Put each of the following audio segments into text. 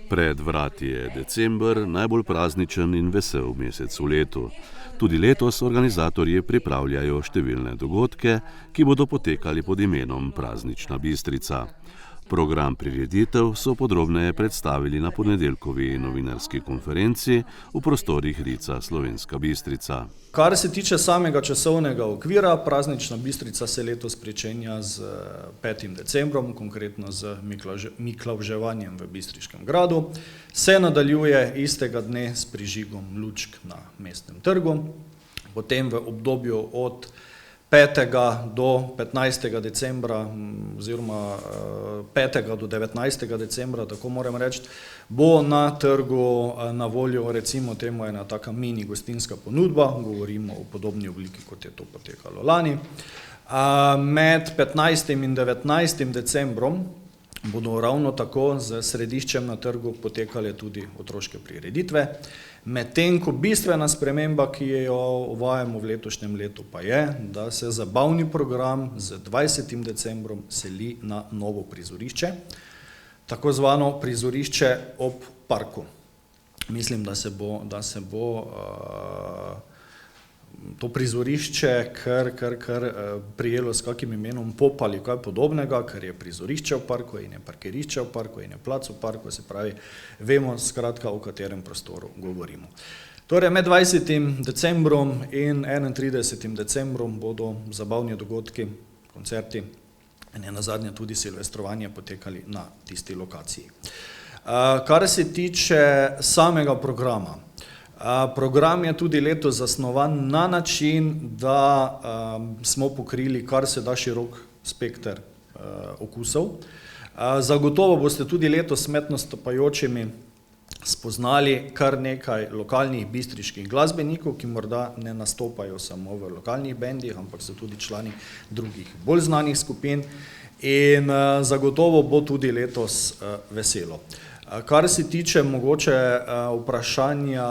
Pred vrati je december, najbolj prazničen in vesel mesec v letu. Tudi letos organizatorji pripravljajo številne dogodke, ki bodo potekali pod imenom Praznična Bistrica. Program prireditev so podrobneje predstavili na ponedeljkovi novinarski konferenci v prostorih Rica Slovenska Bistrica. Kar se tiče samega časovnega okvira, Praznična Bistrica se letos pričenja z 5. decembrom, konkretno z Miklavževanjem v Bistriškem gradu. Se nadaljuje istega dne s prižigom lučk na Mestnem trgu, potem v obdobju od 5. do 15. decembra oziroma 5. do 19. decembra, tako moram reči, bo na trgu na voljo recimo temu ena taka mini gostinska ponudba, govorimo o podobni obliki, kot je to potekalo lani. Med 15. in 19. decembrom bodo ravno tako z središčem na trgu potekale tudi otroške prireditve, medtem ko bistvena sprememba, ki jo uvajamo v letošnjem letu, pa je, da se zabavni program z 20. decembrom seli na novo prizorišče, tako zvano prizorišče ob parku. Mislim, da se bo to prizorišče kar prijelo s kakim imenom Pop ali kaj podobnega, ker je prizorišče v parku in je parkirišče v parku in je plac v parku, se pravi, vemo skratka, o katerem prostoru govorimo. Torej, med 20. decembrom in 31. decembrom bodo zabavni dogodki, koncerti in nenazadnje tudi silvestrovanje potekali na tisti lokaciji. Kar se tiče samega programa, program je tudi letos zasnovan na način, da smo pokrili kar se da širok spekter okusov. Zagotovo boste tudi letos med nastopajočimi spoznali kar nekaj lokalnih bistriških glasbenikov, ki morda ne nastopajo samo v lokalnih bendih, ampak so tudi člani drugih bolj znanih skupin in zagotovo bo tudi letos veselo. Kar se tiče mogoče vprašanja,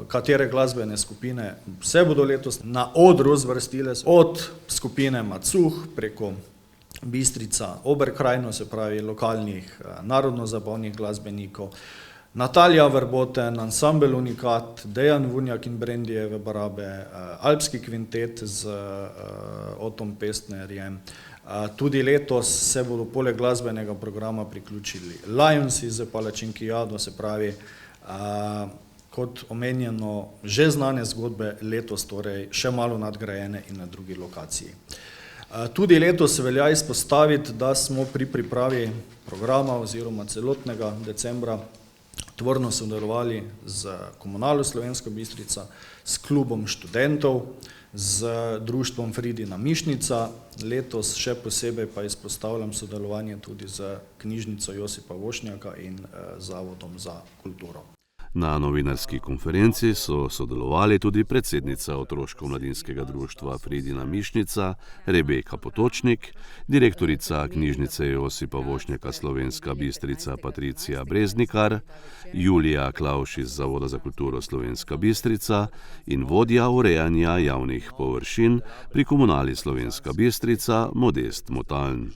katere glasbene skupine se bodo letos na odru zvrstile, od skupine Macuh preko Bistrica Oberkrajno, se pravi lokalnih narodno-zabavnih glasbenikov, Natalija Verboten, ansambel Unikat, Dejan Vunjak in Brendijeve barabe, Alpski kvintet z Otom Pestnerjem. Tudi letos se bodo poleg glasbenega programa priključili Lionsi z Palačinkijado, se pravi, kot omenjeno, že znane zgodbe, letos torej še malo nadgrajene in na drugi lokaciji. Tudi letos velja izpostaviti, da smo pri pripravi programa oziroma celotnega decembra tvorno sodelovali z Komunalo Slovenska Bistrica, s klubom študentov, z društvom Fridina Mišnica, letos še posebej pa izpostavljam sodelovanje tudi z knjižnico Josipa Vošnjaka in Zavodom za kulturo. Na novinarski konferenci so sodelovali tudi predsednica Otroško-mladinskega društva Fridina Mišnica Rebeka Potočnik, direktorica knjižnice Josipa Vošnjaka Slovenska Bistrica Patricija Breznikar, Julija Klavš iz Zavoda za kulturo Slovenska Bistrica in vodja urejanja javnih površin pri Komunali Slovenska Bistrica Modest Motaln.